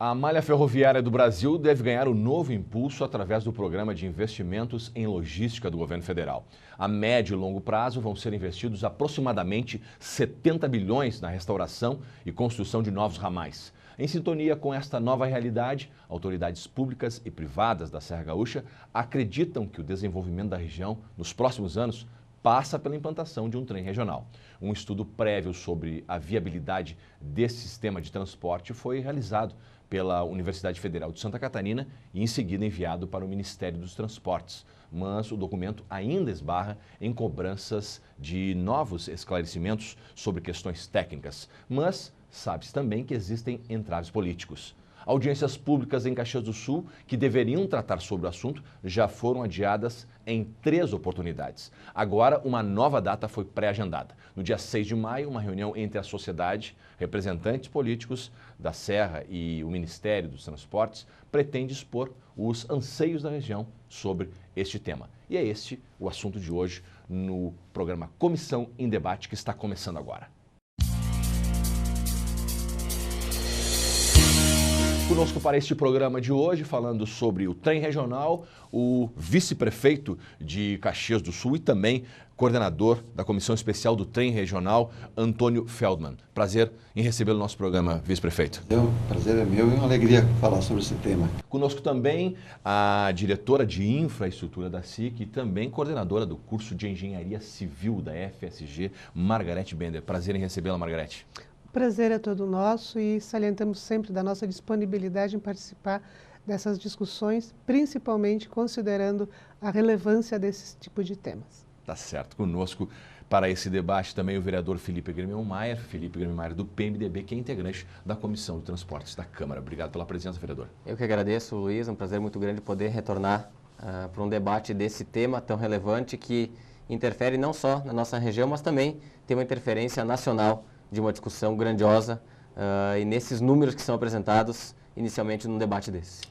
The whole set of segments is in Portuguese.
A malha ferroviária do Brasil deve ganhar um novo impulso através do Programa de Investimentos em Logística do governo federal. A médio e longo prazo vão ser investidos aproximadamente 70 bilhões na restauração e construção de novos ramais. Em sintonia com esta nova realidade, autoridades públicas e privadas da Serra Gaúcha acreditam que o desenvolvimento da região nos próximos anos passa pela implantação de um trem regional. Um estudo prévio sobre a viabilidade desse sistema de transporte foi realizado pela Universidade Federal de Santa Catarina e em seguida enviado para o Ministério dos Transportes. Mas o documento ainda esbarra em cobranças de novos esclarecimentos sobre questões técnicas. Mas sabe-se também que existem entraves políticos. Audiências públicas em Caxias do Sul, que deveriam tratar sobre o assunto, já foram adiadas em 3 oportunidades. Agora, uma nova data foi pré-agendada. No dia 6 de maio, uma reunião entre a sociedade, representantes políticos da Serra e o Ministério dos Transportes pretende expor os anseios da região sobre este tema. E é este o assunto de hoje no programa Comissão em Debate, que está começando agora. Conosco para este programa de hoje, falando sobre o trem regional, o vice-prefeito de Caxias do Sul e também coordenador da Comissão Especial do Trem Regional, Antônio Feldman. Prazer em recebê-lo no nosso programa, vice-prefeito. O prazer é meu e uma alegria falar sobre esse tema. Conosco também a diretora de infraestrutura da SIC e também coordenadora do curso de Engenharia Civil da FSG, Margarete Bender. Prazer em recebê-la, Margarete. O prazer é todo nosso e salientamos sempre da nossa disponibilidade em participar dessas discussões, principalmente considerando a relevância desse tipo de temas. Tá certo. Conosco para esse debate também o vereador Felipe Grêmio-Maier do PMDB, que é integrante da Comissão de Transportes da Câmara. Obrigado pela presença, vereador. Eu que agradeço, Luiz. É um prazer muito grande poder retornar para um debate desse tema tão relevante que interfere não só na nossa região, mas também tem uma interferência nacional de uma discussão grandiosa e nesses números que são apresentados inicialmente num debate desse.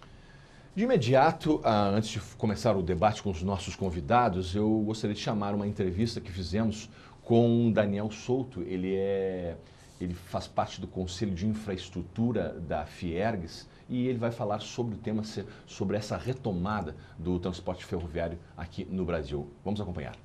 De imediato, antes de começar o debate com os nossos convidados, eu gostaria de chamar uma entrevista que fizemos com o Daniel Souto. Ele faz parte do Conselho de Infraestrutura da Fiergs e ele vai falar sobre o tema, sobre essa retomada do transporte ferroviário aqui no Brasil. Vamos acompanhar.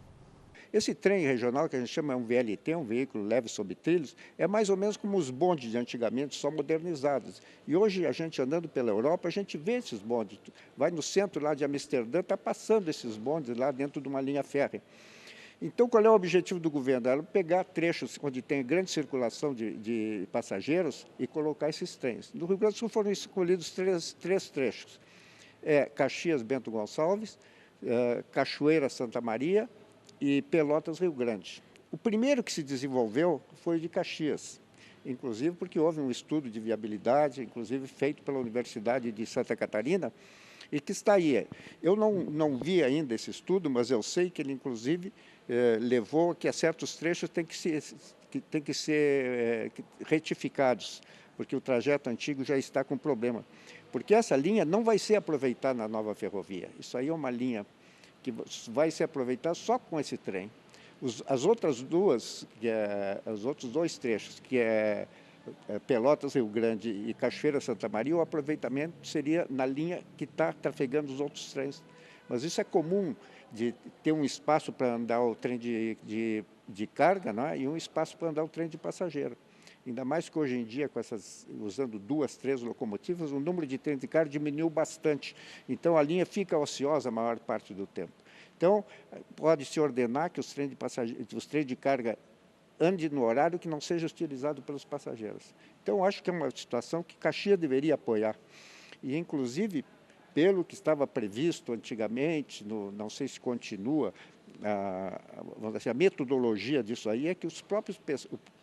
Esse trem regional, que a gente chama um VLT, um veículo leve sobre trilhos, é mais ou menos como os bondes de antigamente, só modernizados. E hoje, a gente andando pela Europa, a gente vê esses bondes. Vai no centro lá de Amsterdã, está passando esses bondes lá dentro de uma linha férrea. Então, qual é o objetivo do governo? É pegar trechos onde tem grande circulação de passageiros e colocar esses trens. No Rio Grande do Sul foram escolhidos três trechos. Caxias, Bento Gonçalves, Cachoeira, Santa Maria e Pelotas, Rio Grande. O primeiro que se desenvolveu foi o de Caxias, inclusive porque houve um estudo de viabilidade, inclusive feito pela Universidade de Santa Catarina, e que está aí. Eu não vi ainda esse estudo, mas eu sei que ele, inclusive, levou que a certos trechos têm que ser retificados, porque o trajeto antigo já está com problema. Porque essa linha não vai ser aproveitada na nova ferrovia. Isso aí é uma linha que vai se aproveitar só com esse trem. As outras duas, os outros 2 trechos, que é Pelotas, Rio Grande e Cachoeira, Santa Maria, o aproveitamento seria na linha que está trafegando os outros trens. Mas isso é comum, de ter um espaço para andar o trem de carga, não é? E um espaço para andar o trem de passageiro. Ainda mais que hoje em dia, usando 2, 3 locomotivas, o número de trens de carga diminuiu bastante. Então, a linha fica ociosa a maior parte do tempo. Então, pode-se ordenar que os trens de carga andem no horário que não seja utilizado pelos passageiros. Então, acho que é uma situação que Caxias deveria apoiar. E, inclusive, pelo que estava previsto antigamente, não sei se continua, a metodologia disso aí é que o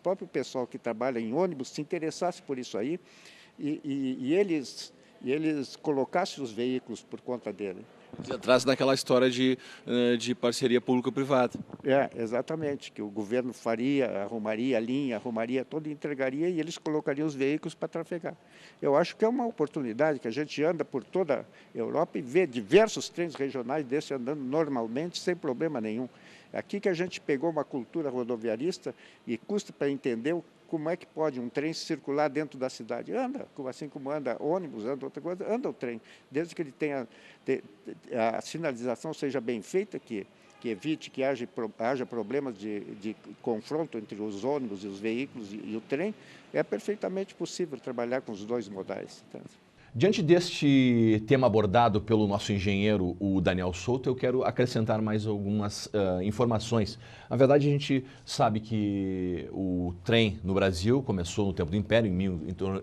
próprio pessoal que trabalha em ônibus se interessasse por isso aí e eles colocassem os veículos por conta dele. Atrás daquela história de parceria público-privada. Exatamente, que o governo arrumaria a linha, toda, entregaria e eles colocariam os veículos para trafegar. Eu acho que é uma oportunidade que a gente anda por toda a Europa e vê diversos trens regionais desses andando normalmente, sem problema nenhum. Aqui que a gente pegou uma cultura rodoviarista e custa para entender como é que pode um trem circular dentro da cidade? Anda, assim como anda ônibus, anda outra coisa, anda o trem. Desde que ele tenha, a sinalização seja bem feita, que evite que haja problemas de confronto entre os ônibus e os veículos e o trem, é perfeitamente possível trabalhar com os dois modais. Diante deste tema abordado pelo nosso engenheiro, o Daniel Souto, eu quero acrescentar mais algumas informações. Na verdade, a gente sabe que o trem no Brasil começou no tempo do Império,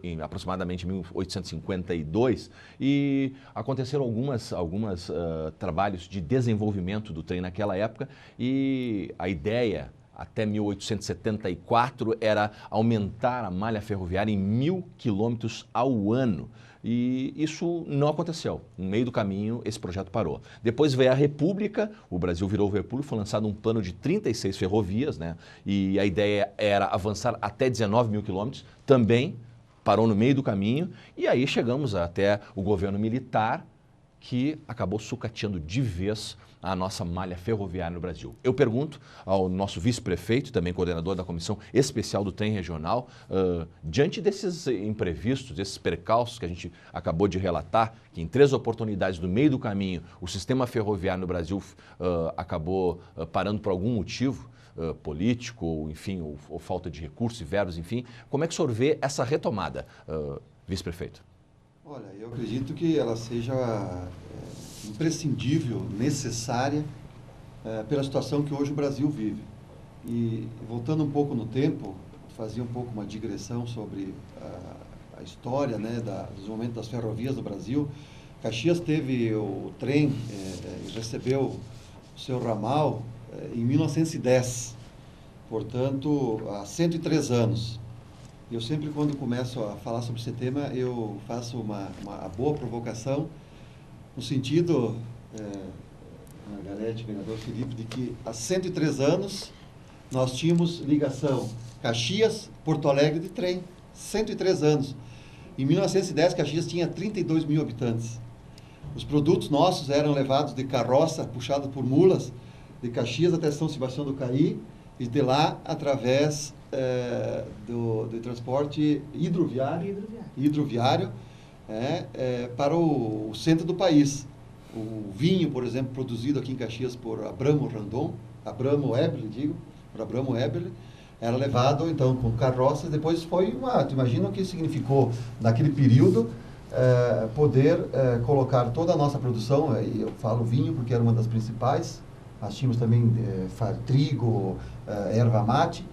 em aproximadamente 1852, e aconteceram alguns trabalhos de desenvolvimento do trem naquela época, e a ideia até 1874 era aumentar a malha ferroviária em 1.000 quilômetros ao ano. E isso não aconteceu. No meio do caminho, esse projeto parou. Depois veio a República, o Brasil virou República, foi lançado um plano de 36 ferrovias, né? E a ideia era avançar até 19.000 quilômetros, também parou no meio do caminho. E aí chegamos até o governo militar, que acabou sucateando de vez a nossa malha ferroviária no Brasil. Eu pergunto ao nosso vice-prefeito, também coordenador da Comissão Especial do Trem Regional, diante desses imprevistos, desses percalços que a gente acabou de relatar, que em 3 oportunidades no meio do caminho o sistema ferroviário no Brasil acabou parando por algum motivo, político, ou, enfim, ou falta de recursos e verbos, enfim, como é que o senhor vê essa retomada, vice-prefeito? Olha, eu acredito que ela seja imprescindível, necessária, pela situação que hoje o Brasil vive. E, voltando um pouco no tempo, fazia um pouco uma digressão sobre a história, né, do desenvolvimento das ferrovias do Brasil. Caxias teve o trem, recebeu o seu ramal em 1910, portanto, há 103 anos. Eu sempre, quando começo a falar sobre esse tema, eu faço uma boa provocação, no sentido, Margarete, vereador Felipe, de que há 103 anos nós tínhamos ligação Caxias-Porto Alegre de trem. 103 anos. Em 1910, Caxias tinha 32 mil habitantes. Os produtos nossos eram levados de carroça, puxados por mulas, de Caxias até São Sebastião do Caí, e de lá através do transporte hidroviário para o centro do país. O vinho, por exemplo, produzido aqui em Caxias por Abramo Eberle, era levado então com carroças. Depois foi tu imagina o que significou naquele período poder colocar toda a nossa produção, eu falo vinho porque era uma das principais, nós tínhamos também trigo, erva mate,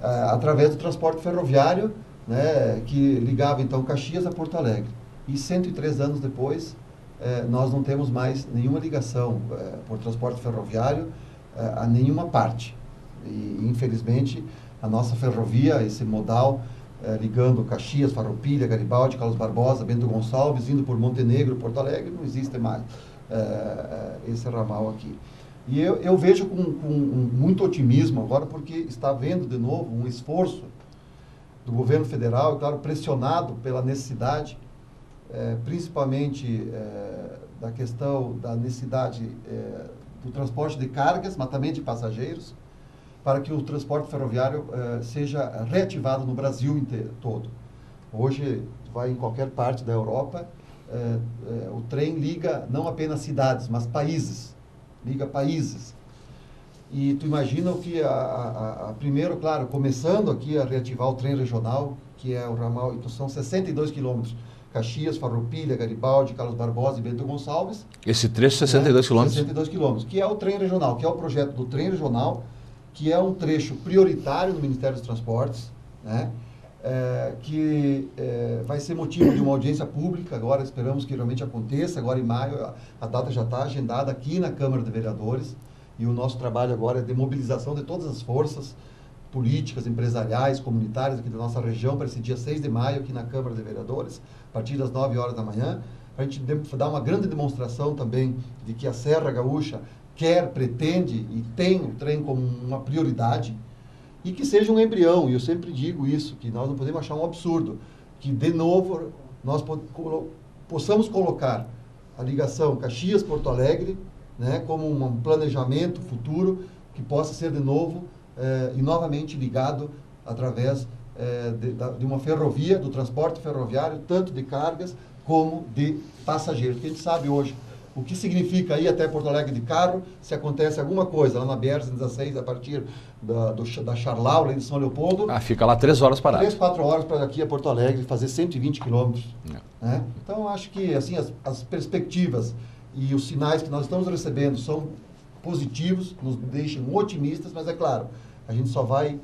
através do transporte ferroviário, né, que ligava então Caxias a Porto Alegre. E 103 anos depois, nós não temos mais nenhuma ligação por transporte ferroviário a nenhuma parte. E, infelizmente, a nossa ferrovia, esse modal, ligando Caxias, Farroupilha, Garibaldi, Carlos Barbosa, Bento Gonçalves, indo por Montenegro, Porto Alegre, não existe mais esse ramal aqui. E eu vejo com muito otimismo agora, porque está havendo de novo um esforço do governo federal, claro, pressionado pela necessidade, principalmente da questão da necessidade do transporte de cargas, mas também de passageiros, para que o transporte ferroviário seja reativado no Brasil inteiro, todo. Hoje, vai em qualquer parte da Europa, o trem liga não apenas cidades, mas países. Liga países. E tu imagina o que primeiro, claro, começando aqui a reativar o trem regional, que é o ramal, então são 62 quilômetros, Caxias, Farroupilha, Garibaldi, Carlos Barbosa e Bento Gonçalves. Esse trecho, 62 quilômetros? 62 quilômetros, que é o trem regional, que é o projeto do trem regional, que é um trecho prioritário no Ministério dos Transportes, né? Que vai ser motivo de uma audiência pública, agora esperamos que realmente aconteça, agora em maio, a data já está agendada aqui na Câmara de Vereadores, e o nosso trabalho agora é de mobilização de todas as forças políticas, empresariais, comunitárias aqui da nossa região, para esse dia 6 de maio aqui na Câmara de Vereadores, a partir das 9 horas da manhã, para a gente dar uma grande demonstração também de que a Serra Gaúcha pretende e tem o trem como uma prioridade, e que seja um embrião, e eu sempre digo isso, que nós não podemos achar um absurdo, que de novo nós possamos colocar a ligação Caxias-Porto Alegre, né, como um planejamento futuro que possa ser de novo e novamente ligado através de uma ferrovia, do transporte ferroviário, tanto de cargas como de passageiros. Porque a gente sabe hoje o que significa ir até Porto Alegre de carro, se acontece alguma coisa lá na BR-116, a partir da Charlau, lá de São Leopoldo. Fica lá 3 horas parado. 3, 4 horas para daqui a Porto Alegre, fazer 120 quilômetros. Né? Então, acho que assim, as perspectivas e os sinais que nós estamos recebendo são positivos, nos deixam otimistas, mas é claro, a gente só vai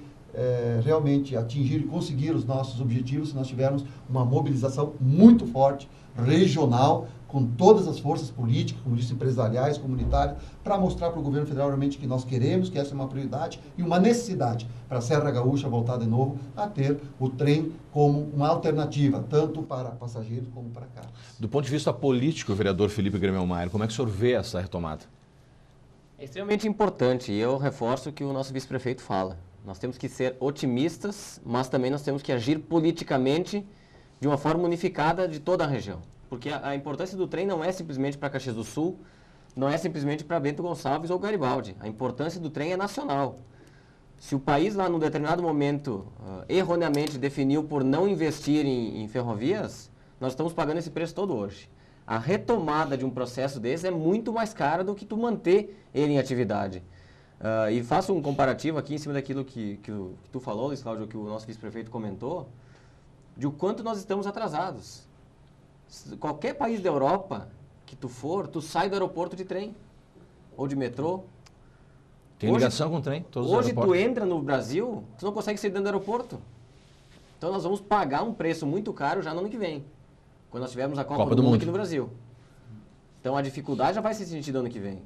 realmente atingir e conseguir os nossos objetivos se nós tivermos uma mobilização muito forte, regional, com todas as forças políticas, como disse, empresariais, comunitárias, para mostrar para o governo federal realmente que nós queremos, que essa é uma prioridade e uma necessidade para a Serra Gaúcha voltar de novo a ter o trem como uma alternativa, tanto para passageiros como para carros. Do ponto de vista político, vereador Felipe Gremel-Mayer, como é que o senhor vê essa retomada? É extremamente importante e eu reforço o que o nosso vice-prefeito fala. Nós temos que ser otimistas, mas também nós temos que agir politicamente de uma forma unificada de toda a região. Porque a importância do trem não é simplesmente para Caxias do Sul, não é simplesmente para Bento Gonçalves ou Garibaldi. A importância do trem é nacional. Se o país lá num determinado momento erroneamente definiu por não investir em ferrovias, nós estamos pagando esse preço todo hoje. A retomada de um processo desse é muito mais cara do que tu manter ele em atividade. E faço um comparativo aqui em cima daquilo que tu falou, Luiz Cláudio, que o nosso vice-prefeito comentou, de o quanto nós estamos atrasados. Qualquer país da Europa que tu for, tu sai do aeroporto de trem ou de metrô. Tem ligação com o trem, todos os aeroportos. Hoje tu entra no Brasil, tu não consegue sair dentro do aeroporto. Então nós vamos pagar um preço muito caro já no ano que vem, quando nós tivermos a Copa do Mundo aqui no Brasil. Então a dificuldade já vai se sentir no ano que vem.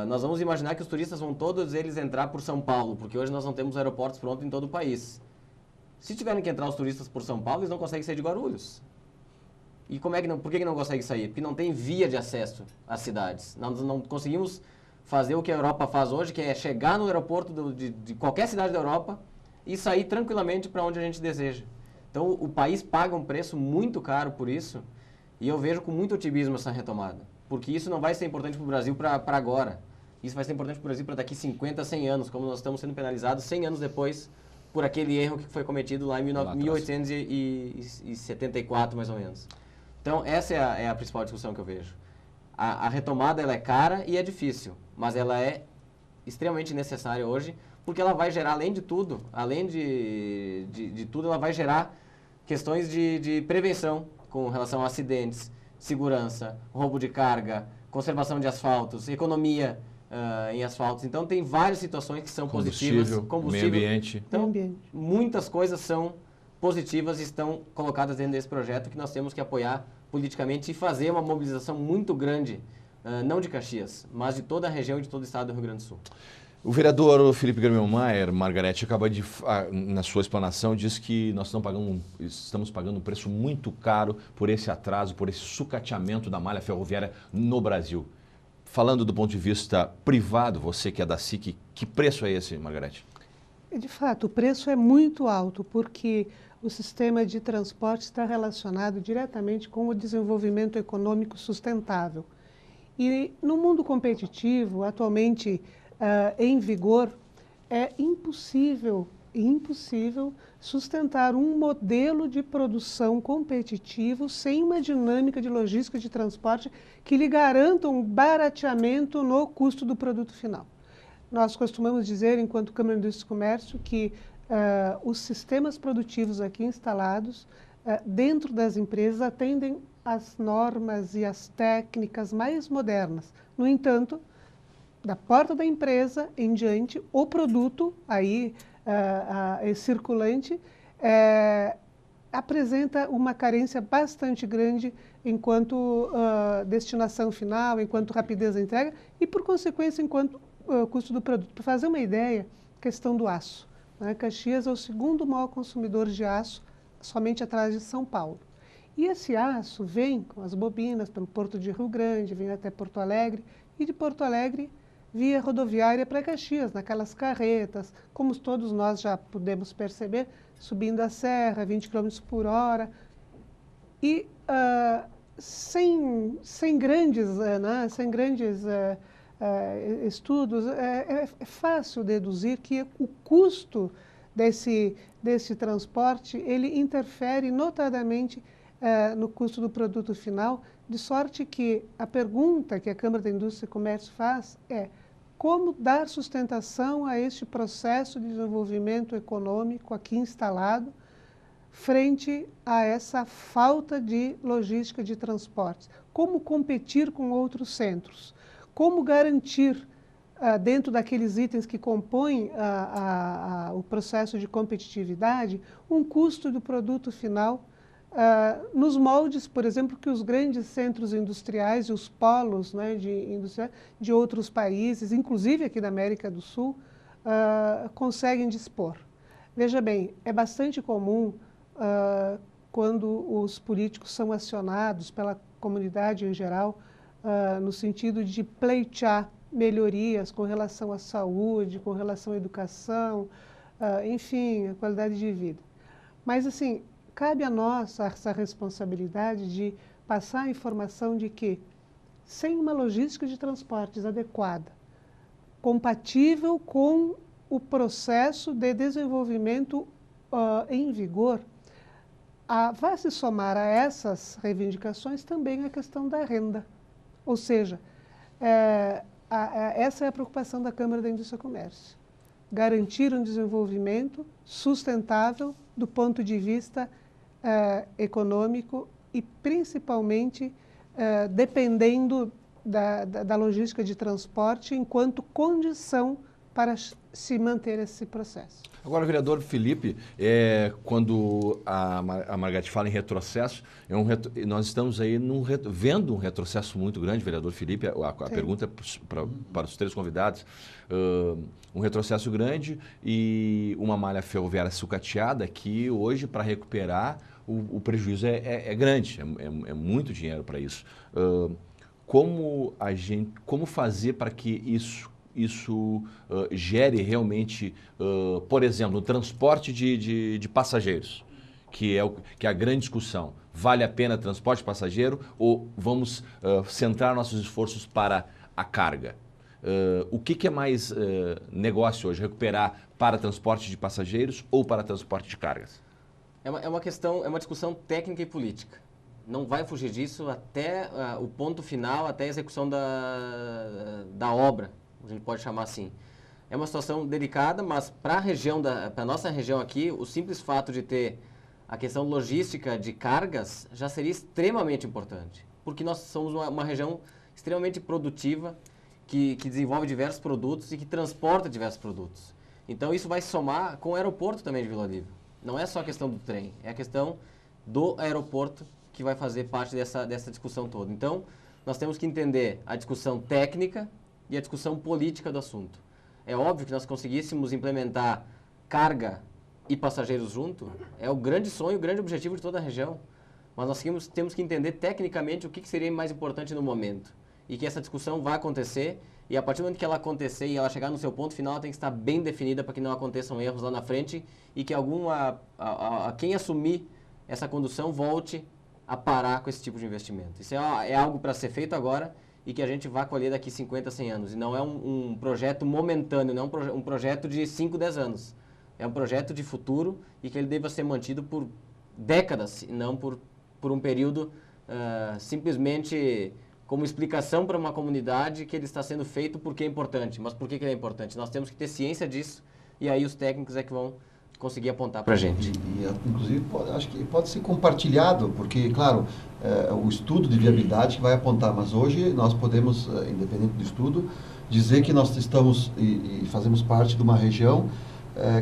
Nós vamos imaginar que os turistas vão todos eles entrar por São Paulo, porque hoje nós não temos aeroportos prontos em todo o país. Se tiverem que entrar os turistas por São Paulo, eles não conseguem sair de Guarulhos. E por que não consegue sair? Porque não tem via de acesso às cidades. Nós não conseguimos fazer o que a Europa faz hoje, que é chegar no aeroporto de qualquer cidade da Europa e sair tranquilamente para onde a gente deseja. Então o país paga um preço muito caro por isso e eu vejo com muito otimismo essa retomada. Porque isso não vai ser importante para o Brasil para agora. Isso vai ser importante para o Brasil para daqui 50, 100 anos, como nós estamos sendo penalizados 100 anos depois por aquele erro que foi cometido lá em 1874, mais ou menos. Então, essa é a principal discussão que eu vejo. A retomada ela é cara e é difícil, mas ela é extremamente necessária hoje, porque ela vai gerar, além de tudo, ela vai gerar questões de prevenção com relação a acidentes, segurança, roubo de carga, conservação de asfaltos, economia em asfaltos. Então, tem várias situações que são positivas. Combustível, meio ambiente. Então, muitas coisas são positivas e estão colocadas dentro desse projeto que nós temos que apoiar politicamente e fazer uma mobilização muito grande, não de Caxias, mas de toda a região e de todo o estado do Rio Grande do Sul. O vereador Felipe Gremel-Mayer, Margarete, acaba na sua explanação, diz que nós estamos pagando um preço muito caro por esse atraso, por esse sucateamento da malha ferroviária no Brasil. Falando do ponto de vista privado, você que é da SIC, que preço é esse, Margarete? De fato, o preço é muito alto, porque o sistema de transporte está relacionado diretamente com o desenvolvimento econômico sustentável. E no mundo competitivo, atualmente em vigor, é impossível sustentar um modelo de produção competitivo sem uma dinâmica de logística de transporte que lhe garanta um barateamento no custo do produto final. Nós costumamos dizer, enquanto Câmara de Indústria e Comércio, que os sistemas produtivos aqui instalados dentro das empresas atendem às normas e às técnicas mais modernas. No entanto, da porta da empresa em diante, o produto aí circulante apresenta uma carência bastante grande enquanto destinação final, enquanto rapidez da entrega e, por consequência, enquanto custo do produto. Para fazer uma ideia, questão do aço. Né? Caxias é o segundo maior consumidor de aço, somente atrás de São Paulo. E esse aço vem com as bobinas pelo Porto de Rio Grande, vem até Porto Alegre, e de Porto Alegre via rodoviária para Caxias, naquelas carretas, como todos nós já podemos perceber, subindo a serra, 20 km por hora, e sem grandes estudos, é fácil deduzir que o custo desse transporte, ele interfere notadamente no custo do produto final, de sorte que a pergunta que a Câmara da Indústria e Comércio faz é como dar sustentação a este processo de desenvolvimento econômico aqui instalado frente a essa falta de logística de transportes. Como competir com outros centros? Como garantir, dentro daqueles itens que compõem o processo de competitividade, um custo do produto final nos moldes, por exemplo, que os grandes centros industriais e os polos, né, de outros países, inclusive aqui da América do Sul, conseguem dispor. Veja bem, é bastante comum quando os políticos são acionados pela comunidade em geral, no sentido de pleitear melhorias com relação à saúde, com relação à educação, enfim, a qualidade de vida. Mas, assim, cabe a nós essa responsabilidade de passar a informação de que, sem uma logística de transportes adequada, compatível com o processo de desenvolvimento em vigor, vai se somar a essas reivindicações também a questão da renda. Ou seja, essa é a preocupação da Câmara da Indústria e Comércio. Garantir um desenvolvimento sustentável do ponto de vista econômico e, principalmente, dependendo da logística de transporte enquanto condição para se manter esse processo. Agora, vereador Felipe, quando a Margareth fala em retrocesso, nós estamos aí vendo um retrocesso muito grande, vereador Felipe, a pergunta é para os três convidados, um retrocesso grande e uma malha ferroviária sucateada que hoje, para recuperar, o prejuízo é grande, é muito dinheiro para isso. Como fazer para que isso gere realmente, por exemplo, o transporte de passageiros, que é a grande discussão. Vale a pena transporte passageiro ou vamos centrar nossos esforços para a carga? O que é mais negócio hoje? Recuperar para transporte de passageiros ou para transporte de cargas? É uma discussão técnica e política. Não vai fugir disso até o ponto final, até a execução da obra, a gente pode chamar assim. É uma situação delicada, mas para a nossa região aqui, o simples fato de ter a questão logística de cargas já seria extremamente importante, porque nós somos uma região extremamente produtiva, que desenvolve diversos produtos e que transporta diversos produtos. Então isso vai somar com o aeroporto também de Vila Oliva. Não é só a questão do trem, é a questão do aeroporto que vai fazer parte dessa discussão toda. Então, nós temos que entender a discussão técnica e a discussão política do assunto. É óbvio que nós conseguíssemos implementar carga e passageiros junto, é o grande sonho, o grande objetivo de toda a região. Mas nós temos que entender tecnicamente o que seria mais importante no momento. E que essa discussão vai acontecer, e a partir do momento que ela acontecer e ela chegar no seu ponto final, ela tem que estar bem definida para que não aconteçam erros lá na frente e que quem assumir essa condução volte a parar com esse tipo de investimento. Isso é algo para ser feito agora e que a gente vai colher daqui 50, 100 anos. E não é um projeto momentâneo, não é um projeto de 5, 10 anos. É um projeto de futuro e que ele deva ser mantido por décadas, e não por um período simplesmente como explicação para uma comunidade que ele está sendo feito porque é importante. Mas por que ele é importante? Nós temos que ter ciência disso e aí os técnicos é que vão conseguir apontar para a gente. Inclusive, acho que pode ser compartilhado, porque, claro, o estudo de viabilidade que vai apontar, mas hoje nós podemos, independente do estudo, dizer que nós estamos e fazemos parte de uma região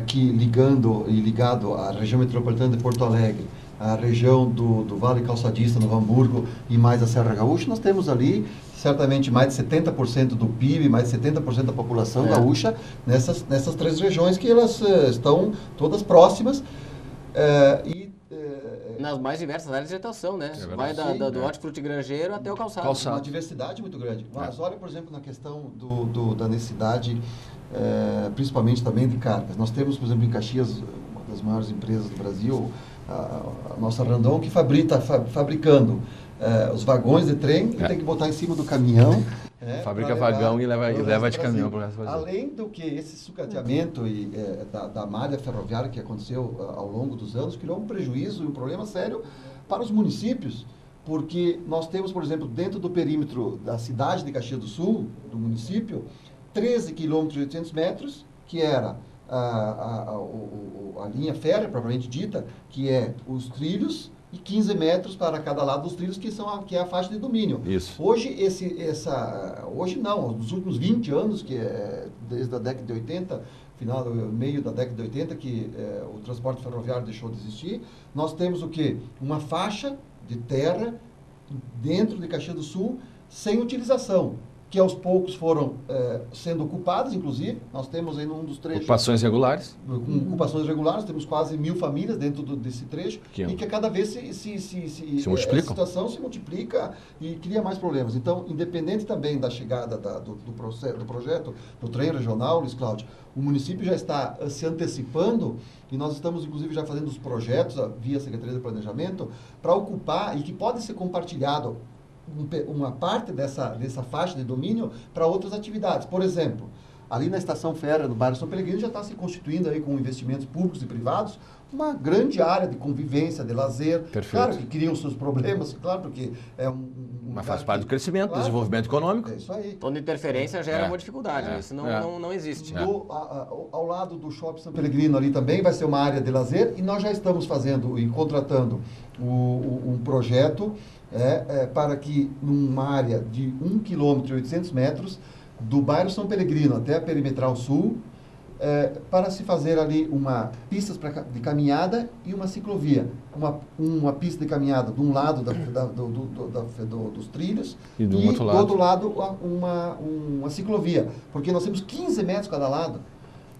que ligado à região metropolitana de Porto Alegre, a região do Vale Calçadista, Novo Hamburgo e mais a Serra Gaúcha, nós temos ali certamente mais de 70% do PIB, mais de 70% da população gaúcha nessas três regiões que elas estão todas próximas nas mais diversas áreas de atuação, né? Vai do hortifruti granjeiro até o calçado. Uma diversidade muito grande. Mas olha, por exemplo, na questão da necessidade, principalmente também de cargas. Nós temos, por exemplo, em Caxias, uma das maiores empresas do Brasil, a nossa Randon, que fabricando os vagões de trem e tem que botar em cima do caminhão Fabrica vagão e leva de caminhão para o resto do Brasil. Além do que esse sucateamento da malha ferroviária que aconteceu ao longo dos anos, criou um prejuízo e um problema sério para os municípios, porque nós temos, por exemplo, dentro do perímetro da cidade de Caxias do Sul, do município, 13 quilômetros e 800 metros, que era a linha férrea, propriamente dita, que é os trilhos, e 15 metros para cada lado dos trilhos, que é a faixa de domínio. Isso. Hoje, hoje não, nos últimos 20 anos, que é desde a década de 80, meio da década de 80, que o transporte ferroviário deixou de existir, nós temos o quê? Uma faixa de terra dentro de Caxias do Sul sem utilização, que aos poucos foram sendo ocupadas, inclusive. Nós temos aí num dos trechos... Ocupações regulares. Com ocupações regulares, temos quase 1.000 famílias dentro desse trecho, e que a cada vez se multiplicam. a situação se multiplica e cria mais problemas. Então, independente também da chegada do projeto do trem regional, Luiz Cláudio, o município já está se antecipando, e nós estamos, inclusive, já fazendo os projetos via Secretaria de Planejamento para ocupar, e que pode ser compartilhado uma parte dessa faixa de domínio para outras atividades. Por exemplo, ali na estação férrea do bairro São Pellegrino já está se constituindo aí com investimentos públicos e privados uma grande área de convivência, de lazer. Perfeito. Claro que criam seus problemas, claro, porque é mas faz parte do crescimento, do desenvolvimento econômico. É isso aí. Toda interferência gera uma dificuldade, isso não existe. Ao lado do Shopping São Pellegrino ali também vai ser uma área de lazer, e nós já estamos fazendo e contratando um projeto para que numa área de 1 km e 800 metros do bairro São Pellegrino até a Perimetral Sul, para se fazer ali uma pista de caminhada e uma ciclovia. Uma pista de caminhada de um lado dos trilhos e do outro lado uma ciclovia, porque nós temos 15 metros cada lado.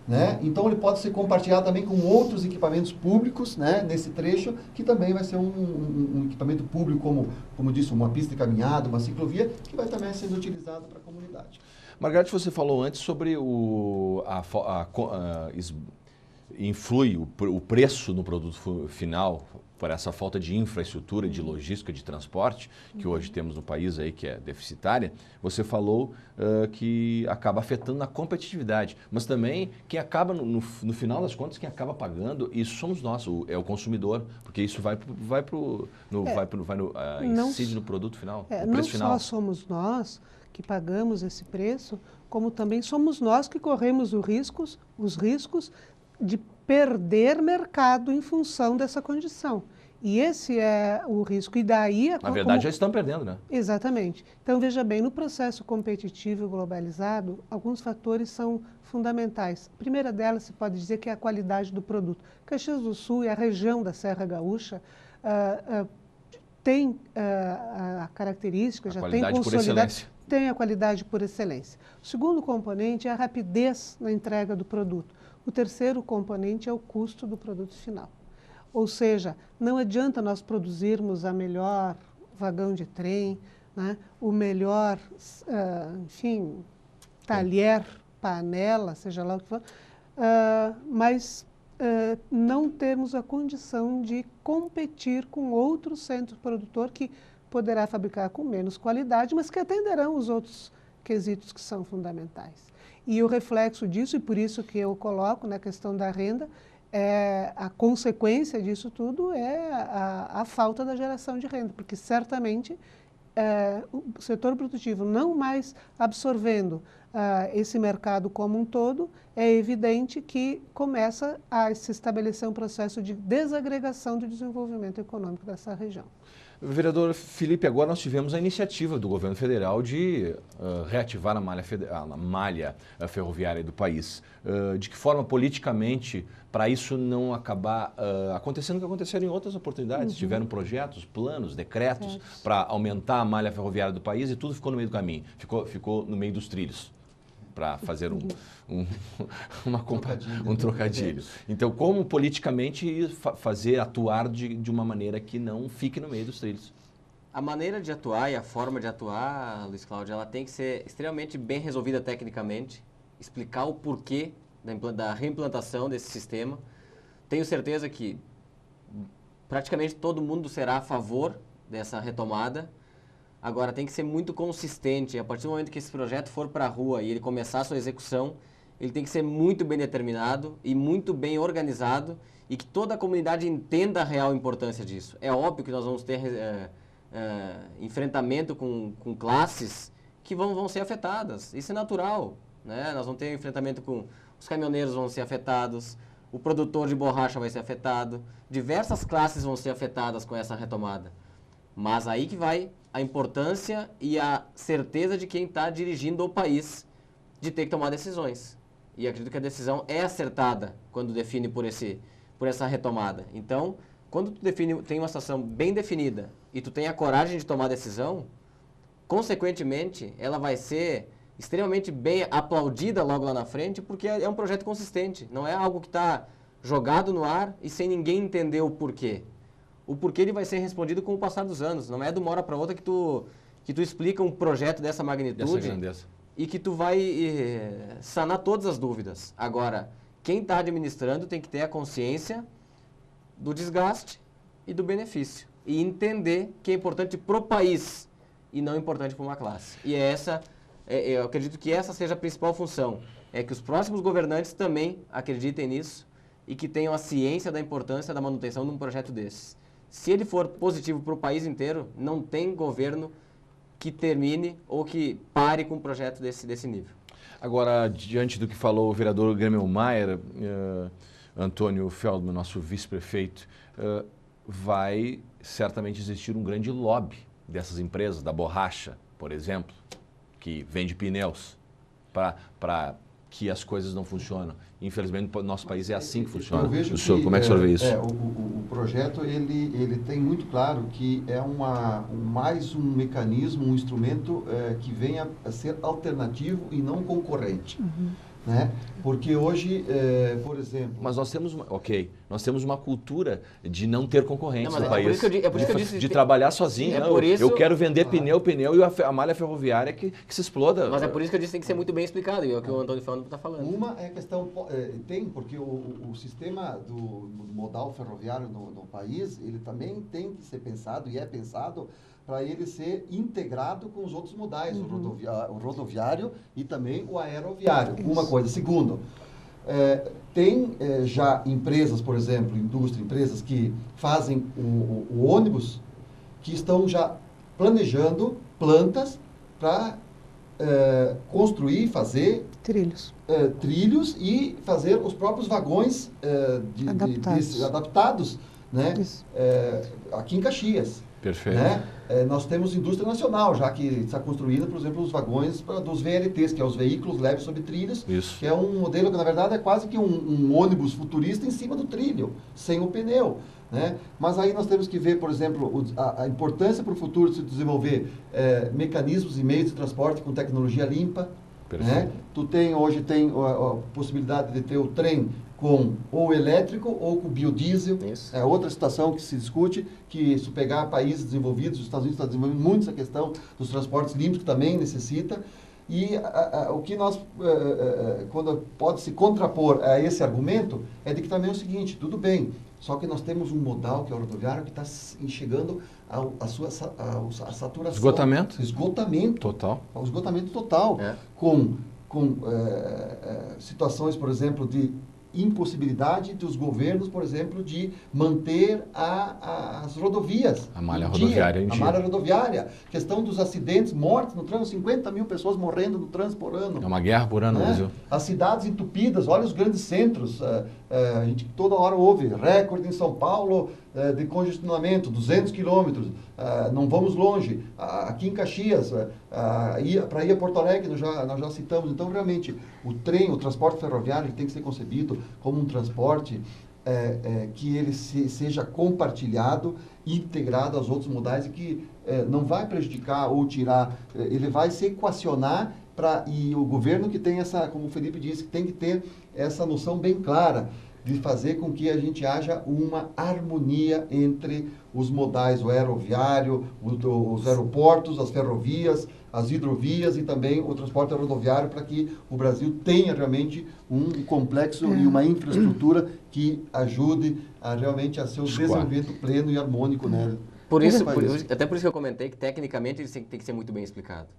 Né? Então ele pode ser compartilhado também com outros equipamentos públicos, né? Nesse trecho, que também vai ser um equipamento público, como disse, uma pista de caminhada, uma ciclovia, que vai também sendo utilizado para a comunidade. Margarete, você falou antes sobre influi o preço no produto final por essa falta de infraestrutura, de logística, de transporte, que hoje temos no país aí, que é deficitária. Você falou que acaba afetando na competitividade, mas também quem acaba, no final das contas, quem acaba pagando, isso somos nós, é o consumidor, porque isso incide no produto final, no preço final. Não só somos nós que pagamos esse preço, como também somos nós que corremos os riscos de perder mercado em função dessa condição. E esse é o risco. E daí... Na verdade, já estão perdendo, né? Exatamente. Então, veja bem, no processo competitivo e globalizado, alguns fatores são fundamentais. A primeira delas, se pode dizer que é a qualidade do produto. Caxias do Sul e a região da Serra Gaúcha tem a característica, já tem consolidado, tem a qualidade por excelência. O segundo componente é a rapidez na entrega do produto. O terceiro componente é o custo do produto final. Ou seja, não adianta nós produzirmos a melhor vagão de trem, né, o melhor, talher, panela, seja lá o que for, mas não termos a condição de competir com outro centro produtor que poderá fabricar com menos qualidade, mas que atenderão os outros quesitos que são fundamentais. E o reflexo disso, e por isso que eu coloco na questão da renda, a consequência disso tudo é a falta da geração de renda, porque certamente o setor produtivo não mais absorvendo esse mercado como um todo, é evidente que começa a se estabelecer um processo de desagregação do desenvolvimento econômico dessa região. Vereador Felipe, agora nós tivemos a iniciativa do governo federal de reativar a malha ferroviária do país. De que forma, politicamente, para isso não acabar acontecendo o que aconteceram em outras oportunidades? Tiveram projetos, planos, decretos para aumentar a malha ferroviária do país e tudo ficou no meio do caminho, ficou no meio dos trilhos, para fazer um trocadilho. Então, como politicamente atuar de uma maneira que não fique no meio dos trilhos? A maneira de atuar e a forma de atuar, Luiz Cláudio, ela tem que ser extremamente bem resolvida tecnicamente, explicar o porquê da reimplantação desse sistema. Tenho certeza que praticamente todo mundo será a favor dessa retomada, Agora, tem que ser muito consistente. A partir do momento que esse projeto for para a rua e ele começar a sua execução, ele tem que ser muito bem determinado e muito bem organizado e que toda a comunidade entenda a real importância disso. É óbvio que nós vamos ter enfrentamento com classes que vão ser afetadas. Isso é natural, né? Nós vamos ter enfrentamento com os caminhoneiros vão ser afetados, o produtor de borracha vai ser afetado, diversas classes vão ser afetadas com essa retomada. Mas aí que vai a importância e a certeza de quem está dirigindo o país de ter que tomar decisões. E acredito que a decisão é acertada quando define por essa retomada. Então, quando tu tem uma situação bem definida e tu tem a coragem de tomar a decisão, consequentemente, ela vai ser extremamente bem aplaudida logo lá na frente, porque é um projeto consistente. Não é algo que está jogado no ar e sem ninguém entender o porquê. O porquê ele vai ser respondido com o passar dos anos. Não é de uma hora para outra que tu explica um projeto dessa magnitude e que tu vai sanar todas as dúvidas. Agora, quem está administrando tem que ter a consciência do desgaste e do benefício. E entender que é importante para o país e não importante para uma classe. E eu acredito que essa seja a principal função. É que os próximos governantes também acreditem nisso e que tenham a ciência da importância da manutenção de um projeto desses. Se ele for positivo para o país inteiro, não tem governo que termine ou que pare com um projeto desse nível. Agora, diante do que falou o vereador Grêmio Maier, Antônio Feldman, nosso vice-prefeito, vai certamente existir um grande lobby dessas empresas, da borracha, por exemplo, que vende pneus, para que as coisas não funcionam. Infelizmente, no nosso país é assim que funciona. Como é que o senhor vê isso? O projeto ele tem muito claro que é mais um mecanismo, um instrumento que venha a ser alternativo e não concorrente. Né? Porque hoje, por exemplo... Mas nós temos uma cultura de não ter concorrentes no país. De trabalhar sozinho. Eu quero vender pneu e a malha ferroviária que se exploda. Mas é por isso que eu disse que tem que ser muito bem explicado, e é o que o Antônio Feldman está falando. Uma é a questão... porque o sistema do modal ferroviário no país, ele também tem que ser pensado, e é pensado, para ele ser integrado com os outros modais, o rodoviário e também o aeroviário. Isso. Uma coisa. Segundo, tem já empresas, por exemplo, empresas que fazem o ônibus, que estão já planejando plantas para construir, fazer trilhos e fazer os próprios vagões adaptados, né? Aqui em Caxias. Perfeito. Né? Nós temos indústria nacional, já que está construída, por exemplo, os vagões dos VLTs, que é os veículos leves sobre trilhos, que é um modelo que, na verdade, é quase que um ônibus futurista em cima do trilho, sem o pneu. Né? Mas aí nós temos que ver, por exemplo, a importância para o futuro de se desenvolver mecanismos e meios de transporte com tecnologia limpa. Né? Hoje tem a possibilidade de ter o trem com ou elétrico ou com biodiesel. Isso. É outra situação que se discute, que se pegar países desenvolvidos, os Estados Unidos está desenvolvendo muito essa questão dos transportes limpos, que também necessita. E o que quando pode se contrapor a esse argumento, é de que também é o seguinte, tudo bem, só que nós temos um modal, que é o rodoviário, que está chegando a saturação. Esgotamento. Total. Ao esgotamento total. Com situações, por exemplo, de impossibilidade dos governos, por exemplo, de manter as rodovias. A malha rodoviária em dia. A malha rodoviária. Questão dos acidentes, mortes no trânsito, 50 mil pessoas morrendo no trânsito por ano. É uma guerra por ano no Brasil. As cidades entupidas, olha os grandes centros. A gente toda hora ouve recorde em São Paulo de congestionamento, 200 quilômetros. Não vamos longe. Aqui em Caxias, para ir a Porto Alegre, nós já citamos. Então, realmente, o transporte ferroviário tem que ser concebido como um transporte que ele seja compartilhado, integrado aos outros modais e que não vai prejudicar ou tirar, ele vai se equacionar e o governo que tem como o Felipe disse, tem que ter essa noção bem clara de fazer com que a gente haja uma harmonia entre os modais, o aeroviário, os aeroportos, as ferrovias, as hidrovias e também o transporte rodoviário, para que o Brasil tenha realmente um complexo e uma infraestrutura que ajude realmente a ser um desenvolvimento pleno e harmônico, né? Até por isso que eu comentei que tecnicamente ele tem que ser muito bem explicado.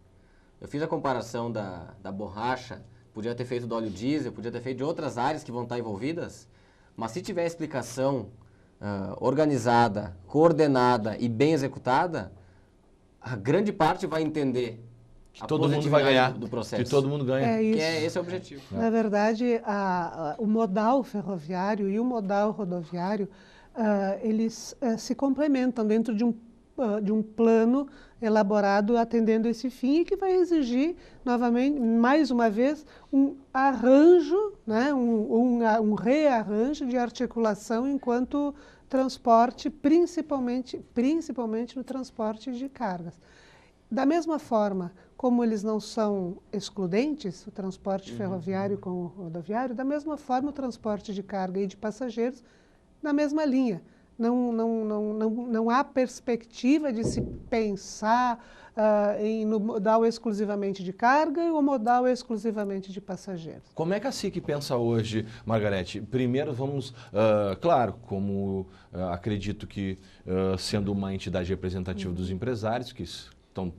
Eu fiz a comparação da borracha, podia ter feito do óleo diesel, podia ter feito de outras áreas que vão estar envolvidas, mas se tiver explicação organizada, coordenada e bem executada, a grande parte vai entender que todo mundo vai ganhar do processo. Que todo mundo ganha. É isso. Esse é o objetivo. Na verdade, o modal ferroviário e o modal rodoviário, eles se complementam dentro de um plano elaborado atendendo esse fim e que vai exigir, novamente, mais uma vez, um arranjo, né, um rearranjo de articulação enquanto transporte, principalmente no transporte de cargas. Da mesma forma como eles não são excludentes, o transporte ferroviário com o rodoviário, da mesma forma o transporte de carga e de passageiros, na mesma linha. Não há perspectiva de se pensar no modal exclusivamente de carga ou modal exclusivamente de passageiros. Como é que a SIC pensa hoje, Margarete? Primeiro vamos, claro, como acredito que sendo uma entidade representativa dos empresários que estão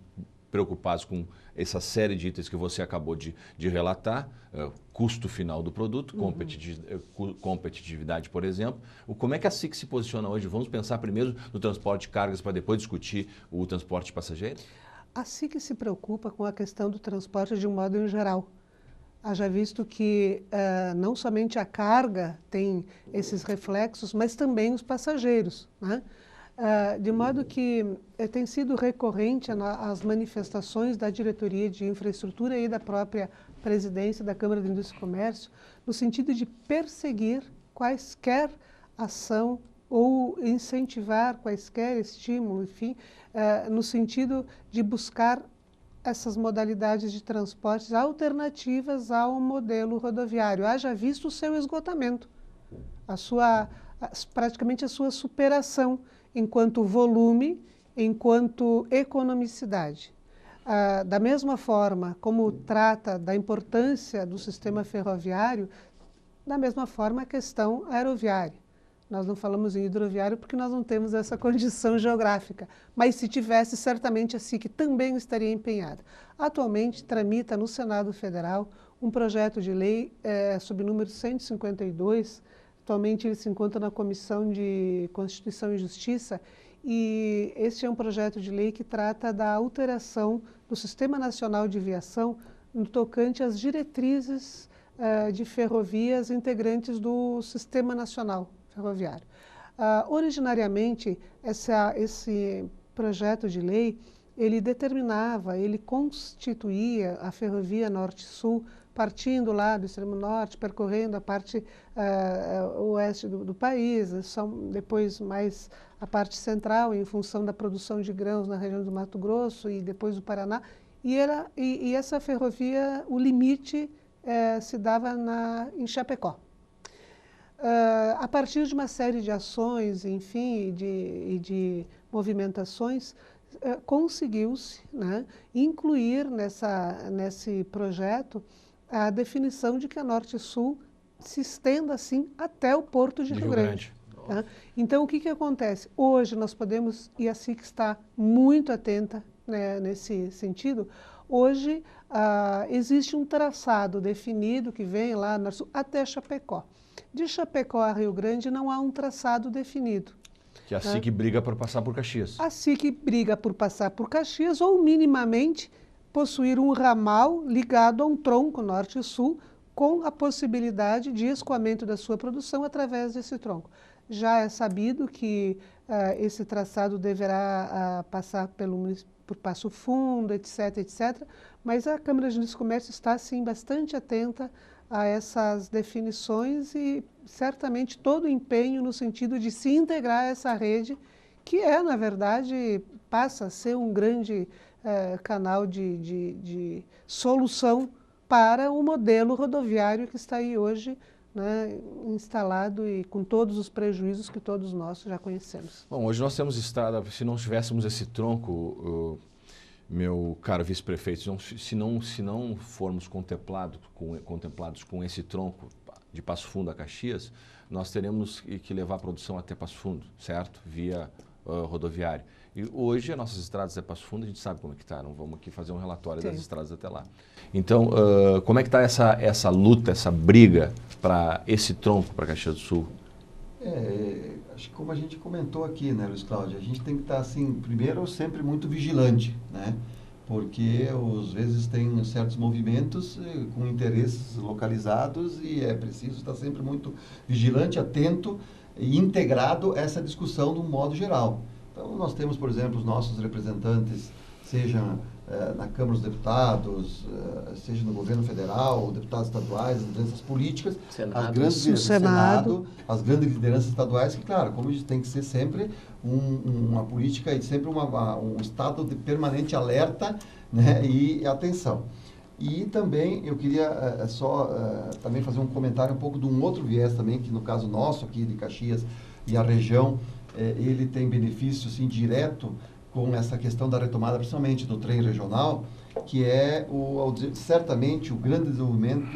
preocupados com essa série de itens que você acabou de relatar, custo final do produto, competitividade, por exemplo. Como é que a SIC se posiciona hoje? Vamos pensar primeiro no transporte de cargas para depois discutir o transporte de passageiros? A SIC se preocupa com a questão do transporte de um modo em geral. Haja visto que não somente a carga tem esses reflexos, mas também os passageiros, né? De modo que tem sido recorrente as manifestações da diretoria de infraestrutura e da própria presidência da Câmara de Indústria e Comércio, no sentido de perseguir quaisquer ação ou incentivar quaisquer estímulo, enfim, no sentido de buscar essas modalidades de transportes alternativas ao modelo rodoviário. Haja visto o seu esgotamento, praticamente a sua superação, enquanto volume, enquanto economicidade. Da mesma forma como trata da importância do sistema ferroviário, da mesma forma a questão aeroviária. Nós não falamos em hidroviário porque nós não temos essa condição geográfica, mas se tivesse, certamente a SIC também estaria empenhada. Atualmente tramita no Senado Federal um projeto de lei sob número 152. Atualmente ele se encontra na Comissão de Constituição e Justiça e este é um projeto de lei que trata da alteração do Sistema Nacional de Viação no tocante às diretrizes de ferrovias integrantes do Sistema Nacional Ferroviário. Originariamente, esse projeto de lei, ele constituía a ferrovia Norte-Sul, partindo lá do extremo norte, percorrendo a parte oeste do país, depois mais a parte central, em função da produção de grãos na região do Mato Grosso e depois do Paraná. E essa ferrovia, o limite se dava em Chapecó. A partir de uma série de ações, enfim, de movimentações, conseguiu-se, né, incluir nesse projeto a definição de que a Norte-Sul se estenda, assim, até o Porto de Rio Grande. Tá? Então, o que acontece? Hoje nós podemos, e a SIC está muito atenta, né, nesse sentido, hoje existe um traçado definido que vem lá no sul até Chapecó. De Chapecó a Rio Grande não há um traçado definido. Que a SIC briga por passar por Caxias. A SIC briga por passar por Caxias ou minimamente possuir um ramal ligado a um tronco norte e sul com a possibilidade de escoamento da sua produção através desse tronco. Já é sabido que esse traçado deverá passar por Passo Fundo, etc., etc., mas a Câmara de Indústria e Comércio está, sim, bastante atenta a essas definições e certamente todo o empenho no sentido de se integrar a essa rede, que na verdade, passa a ser um grande canal de solução para o modelo rodoviário que está aí hoje, né, instalado e com todos os prejuízos que todos nós já conhecemos. Bom, hoje nós temos estrada, se não tivéssemos esse tronco, meu caro vice-prefeito, se não formos contemplados com esse tronco de Passo Fundo a Caxias, nós teremos que levar a produção até Passo Fundo, certo? Via rodoviário. E hoje, as nossas estradas é Passo Fundo, a gente sabe como é que está, não vamos aqui fazer um relatório das estradas até lá. Então, como é que está essa luta, essa briga para esse tronco para Caxias do Sul? Acho que como a gente comentou aqui, né, Luiz Cláudio, a gente tem que estar, assim, primeiro, sempre muito vigilante, né? Porque, às vezes, tem certos movimentos com interesses localizados e é preciso estar sempre muito vigilante, atento e integrado a essa discussão de um modo geral. Então, nós temos, por exemplo, os nossos representantes, seja na Câmara dos Deputados, seja no governo federal, deputados estaduais, as lideranças políticas, Senado. as grandes Senado, as grandes lideranças estaduais, que, claro, como isso tem que ser sempre uma política e sempre um estado de permanente alerta, né, e atenção. E também eu queria também fazer um comentário um pouco de um outro viés também, que no caso nosso aqui de Caxias e a região, ele tem benefício, sim, direto com essa questão da retomada, principalmente do trem regional, que é, certamente, o grande desenvolvimento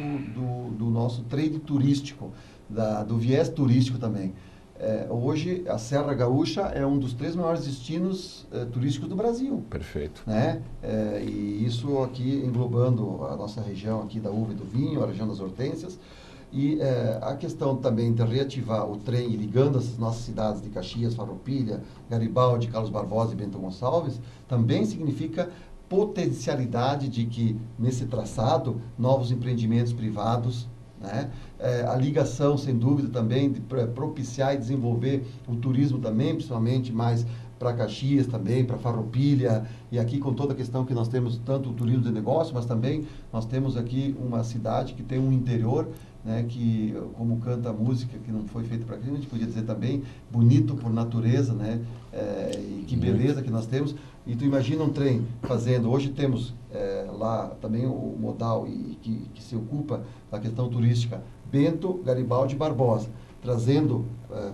do nosso trade turístico, do viés turístico também. Hoje, a Serra Gaúcha é um dos 3 maiores destinos turísticos do Brasil. Perfeito. Né? E isso aqui englobando a nossa região aqui da uva e do vinho, a região das hortênsias. E a questão também de reativar o trem, ligando essas nossas cidades de Caxias, Farroupilha, Garibaldi, Carlos Barbosa e Bento Gonçalves, também significa potencialidade de que, nesse traçado, novos empreendimentos privados, né? A ligação, sem dúvida, também de propiciar e desenvolver o turismo também, principalmente mais para Caxias também, para Farroupilha, e aqui com toda a questão que nós temos tanto o turismo de negócio, mas também nós temos aqui uma cidade que tem um interior, né, que, como canta a música, que não foi feita para aqui, a gente podia dizer também, bonito por natureza, né, e que beleza que nós temos. E tu imagina um trem fazendo, hoje temos lá também o modal que se ocupa da questão turística, Bento, Garibaldi e Barbosa, trazendo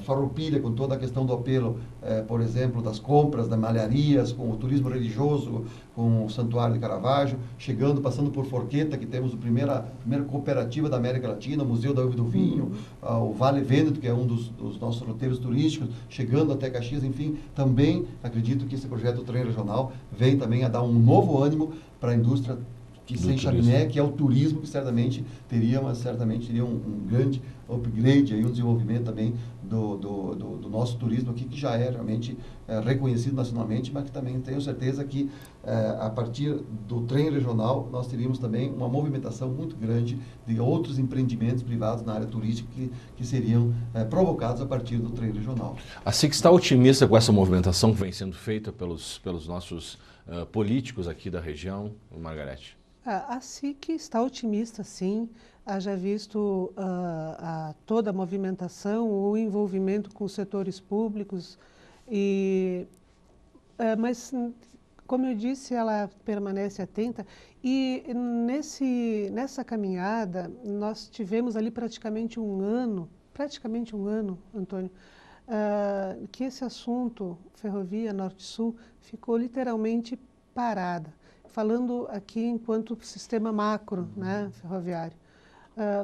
Farroupilha com toda a questão do apelo, por exemplo, das compras, das malharias, com o turismo religioso, com o Santuário de Caravaggio, chegando, passando por Forqueta, que temos a primeira cooperativa da América Latina, o Museu da Uva e do Vinho, o Vale Vêneto, que é um dos nossos roteiros turísticos, chegando até Caxias, enfim, também acredito que esse projeto do trem regional vem também a dar um novo ânimo para a indústria que sem chaminé, que é o turismo, que certamente teria um grande upgrade, aí, um desenvolvimento também do nosso turismo aqui, que já é realmente reconhecido nacionalmente, mas que também tenho certeza que a partir do trem regional nós teríamos também uma movimentação muito grande de outros empreendimentos privados na área turística que seriam provocados a partir do trem regional. A SIC está otimista com essa movimentação que vem sendo feita pelos nossos políticos aqui da região, Margarete? A SIC está otimista, sim. Haja visto toda a movimentação, o envolvimento com os setores públicos. Mas, como eu disse, ela permanece atenta. E nessa caminhada, nós tivemos ali praticamente um ano, Antônio, que esse assunto, Ferrovia Norte-Sul, ficou literalmente parada. Falando aqui enquanto sistema macro, né, ferroviário.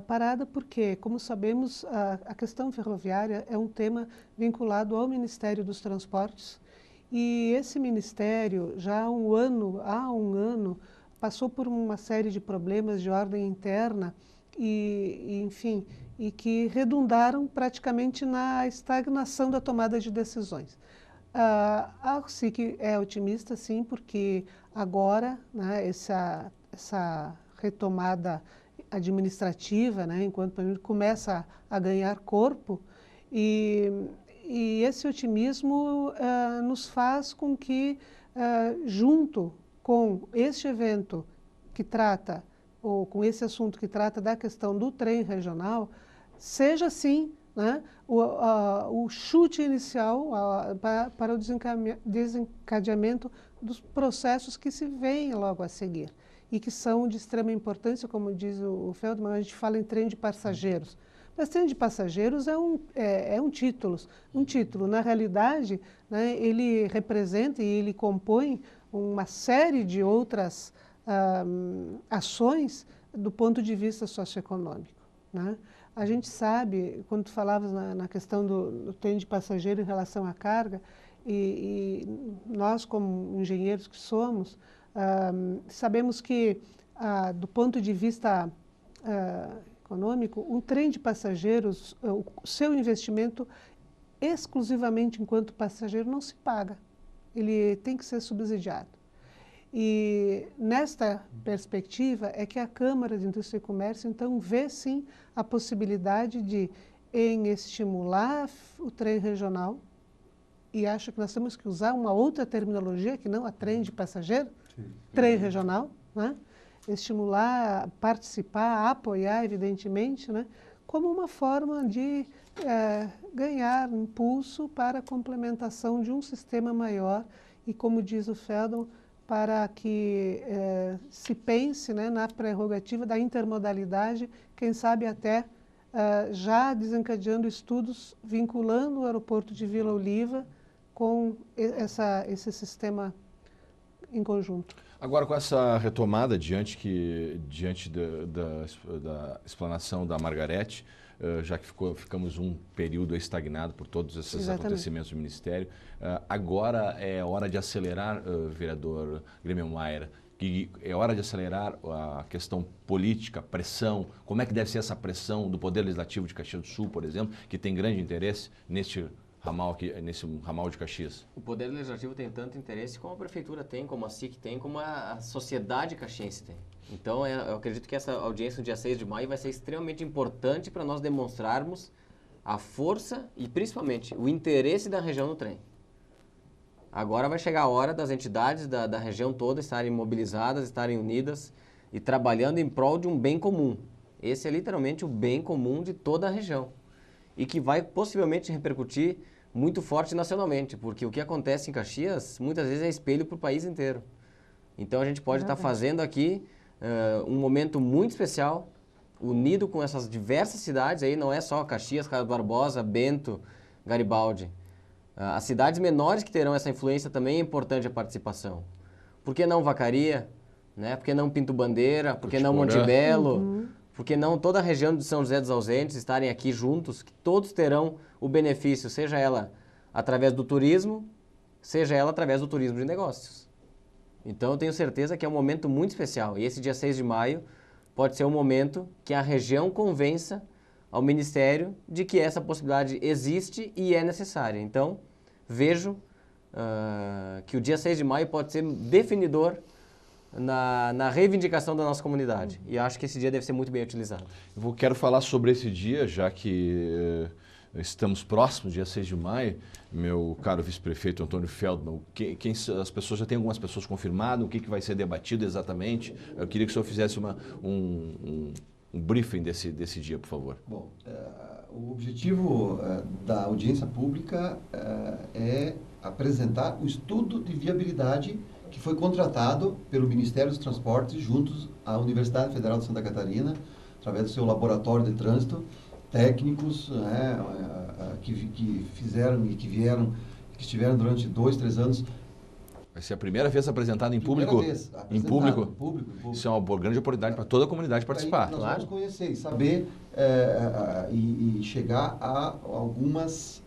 Parada porque, como sabemos, a questão ferroviária é um tema vinculado ao Ministério dos Transportes e esse ministério já há um ano passou por uma série de problemas de ordem interna enfim, e que redundaram praticamente na estagnação da tomada de decisões. A SIC é otimista, sim, porque agora, né, essa retomada administrativa, né, enquanto a gente começa a ganhar corpo, e esse otimismo nos faz com que, junto com este evento que trata, ou com esse assunto que trata da questão do trem regional, seja, sim, né, o chute inicial para o desencadeamento dos processos que se vêm logo a seguir e que são de extrema importância, como diz o Feldman, a gente fala em trem de passageiros. Mas trem de passageiros é um título. Na realidade, né, ele representa e ele compõe uma série de outras ações do ponto de vista socioeconômico, né? A gente sabe, quando tu falavas na questão do trem de passageiro em relação à carga, e nós, como engenheiros que somos, sabemos que, do ponto de vista econômico, um trem de passageiros, o seu investimento exclusivamente enquanto passageiro não se paga. Ele tem que ser subsidiado. E nesta perspectiva é que a Câmara de Indústria e Comércio, então, vê sim a possibilidade em estimular o trem regional, e acho que nós temos que usar uma outra terminologia, que não a trem de passageiro, trem regional, né? Estimular, participar, apoiar, evidentemente, né? Como uma forma de ganhar impulso para a complementação de um sistema maior e, como diz o Feldon, para que se pense, né, na prerrogativa da intermodalidade, quem sabe até já desencadeando estudos vinculando o aeroporto de Vila Oliva com esse sistema em conjunto. Agora, com essa retomada diante da explanação da Margarete, já que ficamos um período estagnado por todos esses acontecimentos do Ministério, agora é hora de acelerar, vereador Grêmio Maier, que é hora de acelerar a questão política, pressão. Como é que deve ser essa pressão do Poder Legislativo de Caxias do Sul, por exemplo, que tem grande interesse nesse ramal de Caxias? O Poder Legislativo tem tanto interesse como a Prefeitura tem, como a SIC tem, como a sociedade caxiense tem. Então, eu acredito que essa audiência no dia 6 de maio vai ser extremamente importante para nós demonstrarmos a força e, principalmente, o interesse da região no trem. Agora vai chegar a hora das entidades da região toda estarem mobilizadas, estarem unidas e trabalhando em prol de um bem comum. Esse é literalmente o bem comum de toda a região e que vai possivelmente repercutir muito forte nacionalmente, porque o que acontece em Caxias muitas vezes é espelho para o país inteiro. Então a gente pode estar fazendo aqui um momento muito especial, unido com essas diversas cidades, aí não é só Caxias, Carlos Barbosa, Bento, Garibaldi. As cidades menores que terão essa influência também é importante a participação. Por que não Vacaria? Né? Por que não Pinto Bandeira? Por que não Monte Belo? Por que não toda a região de São José dos Ausentes estarem aqui juntos? Que todos terão o benefício, seja ela através do turismo, seja ela através do turismo de negócios. Então eu tenho certeza que é um momento muito especial. E esse dia 6 de maio pode ser um momento que a região convença ao Ministério de que essa possibilidade existe e é necessária. Então, vejo que o dia 6 de maio pode ser definidor na reivindicação da nossa comunidade. E acho que esse dia deve ser muito bem utilizado. Quero falar sobre esse dia, já que estamos próximos, dia 6 de maio. Meu caro vice-prefeito Antônio Feldman, as pessoas já tem algumas pessoas confirmadas, o que vai ser debatido exatamente? Eu queria que o senhor fizesse um briefing desse dia, por favor. Bom, o objetivo da audiência pública é apresentar o estudo de viabilidade que foi contratado pelo Ministério dos Transportes juntos à Universidade Federal de Santa Catarina, através do seu laboratório de trânsito, técnicos que fizeram e que estiveram durante 2, 3 anos. Vai ser a primeira vez apresentada em público? Em público? Isso é uma grande oportunidade para toda a comunidade participar. Nós vamos conhecer e saber e chegar a alguns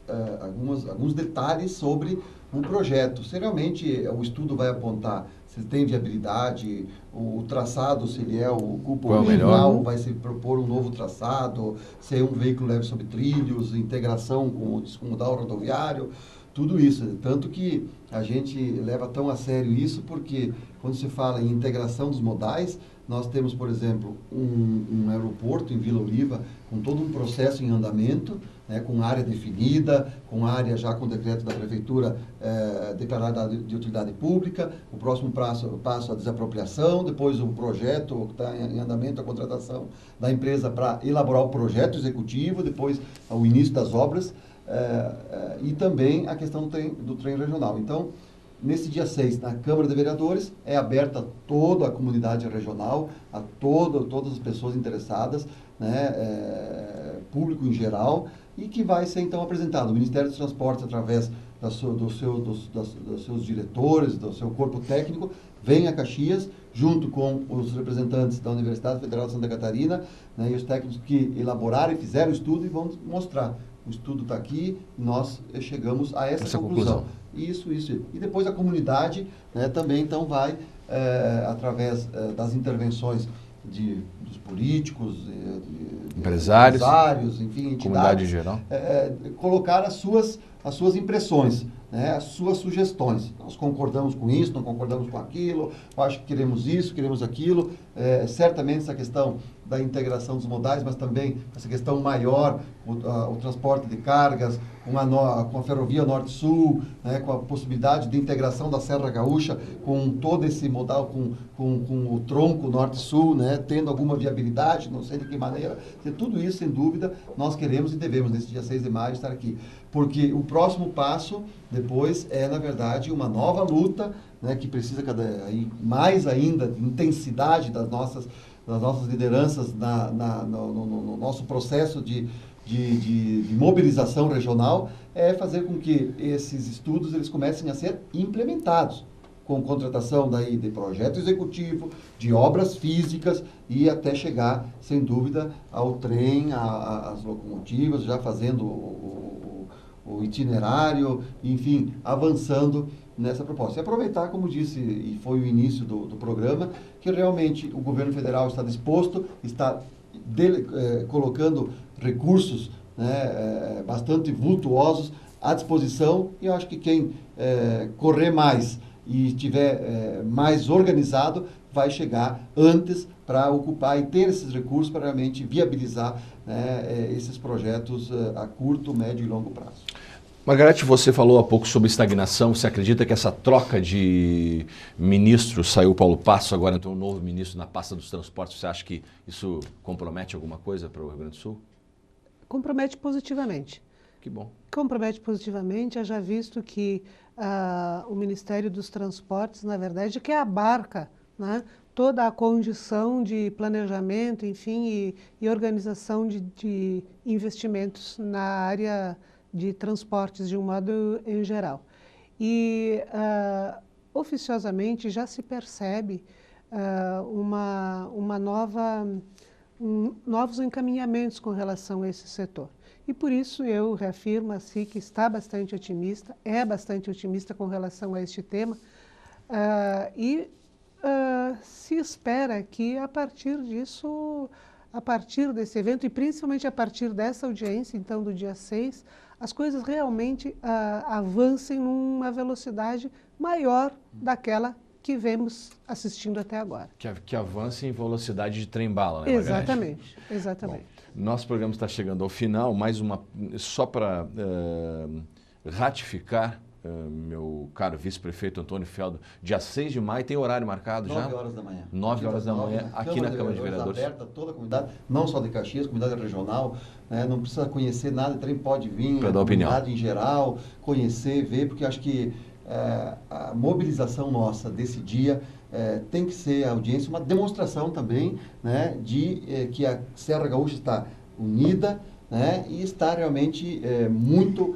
detalhes sobre o projeto. Se realmente o estudo vai apontar se tem viabilidade, o traçado, se ele ocupa o original, vai se propor um novo traçado, se é um veículo leve sobre trilhos, integração com o modal rodoviário, tudo isso. Tanto que a gente leva tão a sério isso, porque quando se fala em integração dos modais, nós temos, por exemplo, um aeroporto em Vila Oliva com todo um processo em andamento, né, com área definida, com área já com decreto da Prefeitura declarada de utilidade pública, o próximo passo a desapropriação, depois o projeto que está em andamento, a contratação da empresa para elaborar o projeto executivo, depois o início das obras, e também a questão do trem regional. Então, nesse dia 6, na Câmara de Vereadores, é aberta a toda a comunidade regional, a todas as pessoas interessadas, né, público em geral, e que vai ser então apresentado. O Ministério dos Transportes, através dos seus diretores, do seu corpo técnico, vem a Caxias, junto com os representantes da Universidade Federal de Santa Catarina, né, e os técnicos que elaboraram e fizeram o estudo e vão mostrar. O estudo está aqui, nós chegamos a essa conclusão. isso. E depois a comunidade, né, também então vai, através das intervenções dos políticos, empresários, enfim, comunidade em geral, colocar as suas impressões, né, as suas sugestões. Nós concordamos com isso, não concordamos com aquilo, acho que queremos isso, queremos aquilo. Certamente essa questão da integração dos modais, mas também essa questão maior, o transporte de cargas, com a ferrovia Norte-Sul, né, com a possibilidade de integração da Serra Gaúcha com todo esse modal, com o tronco Norte-Sul, né, tendo alguma viabilidade, não sei de que maneira. Tudo isso, sem dúvida, nós queremos e devemos, nesse dia 6 de maio, estar aqui. Porque o próximo passo, depois, na verdade, uma nova luta, né, que precisa mais ainda de intensidade das nossas lideranças no nosso processo de mobilização regional, fazer com que esses estudos eles comecem a ser implementados, com contratação de projeto executivo, de obras físicas e até chegar, sem dúvida, ao trem, às locomotivas, já fazendo o itinerário, enfim, avançando nessa proposta. E aproveitar, como disse, e foi o início do programa, que realmente o governo federal está disposto, está colocando recursos, né, bastante vultuosos à disposição, e eu acho que quem correr mais e estiver mais organizado vai chegar antes para ocupar e ter esses recursos para realmente viabilizar, né, esses projetos a curto, médio e longo prazo. Margarete, você falou há pouco sobre estagnação. Você acredita que essa troca de ministros, saiu o Paulo Passo, agora entrou um novo ministro na pasta dos transportes, você acha que isso compromete alguma coisa para o Rio Grande do Sul? Compromete positivamente. Que bom. Compromete positivamente, haja visto que o Ministério dos Transportes, na verdade, que abarca, né, toda a condição de planejamento, enfim, e organização de investimentos na área de transportes de um modo em geral. E oficiosamente já se percebe novos encaminhamentos com relação a esse setor. E por isso eu reafirmo assim que está bastante otimista, é bastante otimista com relação a este tema, se espera que a partir disso, a partir desse evento e principalmente a partir dessa audiência, então do dia 6, as coisas realmente avancem numa velocidade maior daquela que vemos assistindo até agora. Que avance em velocidade de trem-bala, né, Margarete? Exatamente, exatamente. Bom, nosso programa está chegando ao final, só para ratificar, meu caro vice-prefeito Antônio Feldo, dia 6 de maio tem horário marcado 9 já? 9 horas da manhã. 9 horas da manhã, aqui na Câmara de Vereadores. Aberta, toda a comunidade, não só de Caxias, comunidade regional, né, não precisa conhecer nada, o trem pode vir, para a dar opinião. comunidade em geral, conhecer, ver, porque acho que a mobilização nossa desse dia tem que ser a audiência, uma demonstração também, né, de que a Serra Gaúcha está unida, né, e está realmente muito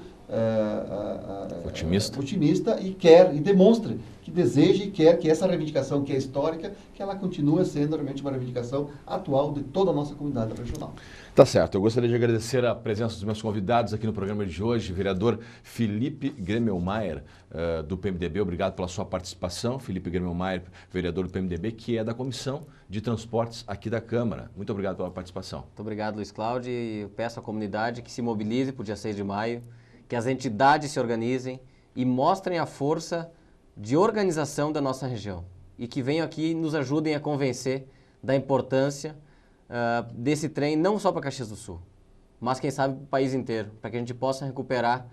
otimista e demonstra que deseja e quer que essa reivindicação que é histórica, que ela continue sendo realmente uma reivindicação atual de toda a nossa comunidade regional. Tá certo. Eu gostaria de agradecer a presença dos meus convidados aqui no programa de hoje, vereador Felipe Gremmelmaier, do PMDB. Obrigado pela sua participação. Felipe Gremmelmaier, vereador do PMDB, que é da Comissão de Transportes aqui da Câmara. Muito obrigado pela participação. Muito obrigado, Luiz Cláudio. E eu peço à comunidade que se mobilize para o dia 6 de maio, que as entidades se organizem e mostrem a força de organização da nossa região. E que venham aqui e nos ajudem a convencer da importância desse trem, não só para Caxias do Sul, mas quem sabe para o país inteiro, para que a gente possa recuperar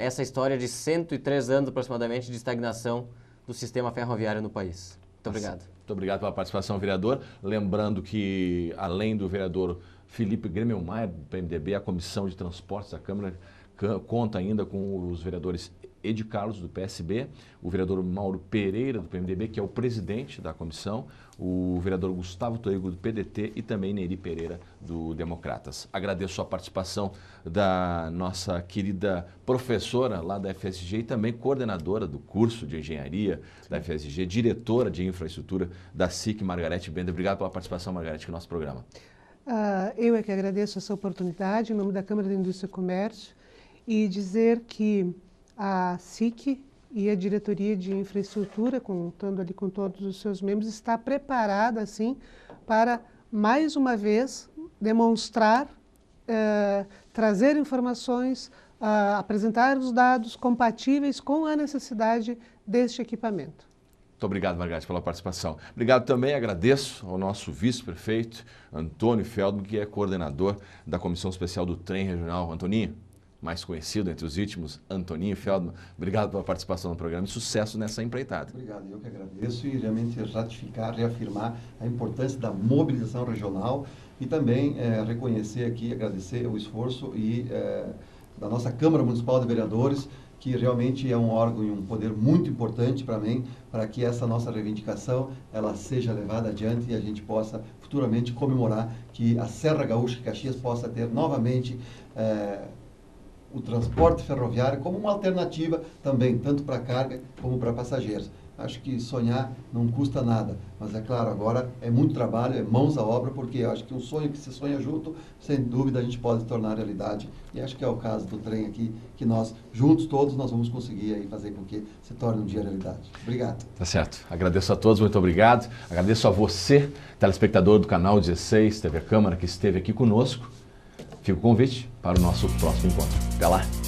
essa história de 103 anos aproximadamente de estagnação do sistema ferroviário no país. Muito obrigado. Muito obrigado pela participação, vereador. Lembrando que, além do vereador Felipe Gremmelmaier, do PMDB, a Comissão de Transportes da Câmara conta ainda com os vereadores Edi Carlos, do PSB, o vereador Mauro Pereira, do PMDB, que é o presidente da comissão, o vereador Gustavo Toigo, do PDT, e também Neri Pereira, do Democratas. Agradeço a participação da nossa querida professora lá da FSG e também coordenadora do curso de engenharia da FSG, diretora de infraestrutura da SIC, Margarete Bender. Obrigado pela participação, Margarete, no nosso programa. Eu é que agradeço essa oportunidade, em nome da Câmara da Indústria e Comércio, e dizer que a SIC e a Diretoria de Infraestrutura, contando ali com todos os seus membros, está preparada, assim, para, mais uma vez, demonstrar, trazer informações, apresentar os dados compatíveis com a necessidade deste equipamento. Muito obrigado, Margarete, pela participação. Obrigado também, agradeço ao nosso vice-prefeito, Antônio Feldman, que é coordenador da Comissão Especial do Trem Regional. Antoninho, mais conhecido entre os íntimos, Antoninho Feldman, obrigado pela participação no programa e sucesso nessa empreitada. Obrigado, eu que agradeço e realmente ratificar, reafirmar a importância da mobilização regional e também reconhecer aqui, agradecer o esforço da nossa Câmara Municipal de Vereadores, que realmente é um órgão e um poder muito importante para mim, para que essa nossa reivindicação ela seja levada adiante e a gente possa futuramente comemorar que a Serra Gaúcha de Caxias possa ter novamente o transporte ferroviário como uma alternativa também, tanto para carga como para passageiros. Acho que sonhar não custa nada, mas é claro, agora é muito trabalho, é mãos à obra, porque eu acho que um sonho que se sonha junto, sem dúvida a gente pode tornar realidade. E acho que é o caso do trem aqui, que nós, juntos todos, nós vamos conseguir aí fazer com que se torne um dia realidade. Obrigado. Tá certo. Agradeço a todos, muito obrigado. Agradeço a você, telespectador do canal 16, TV Câmara, que esteve aqui conosco. Fica o convite para o nosso próximo encontro. Até lá!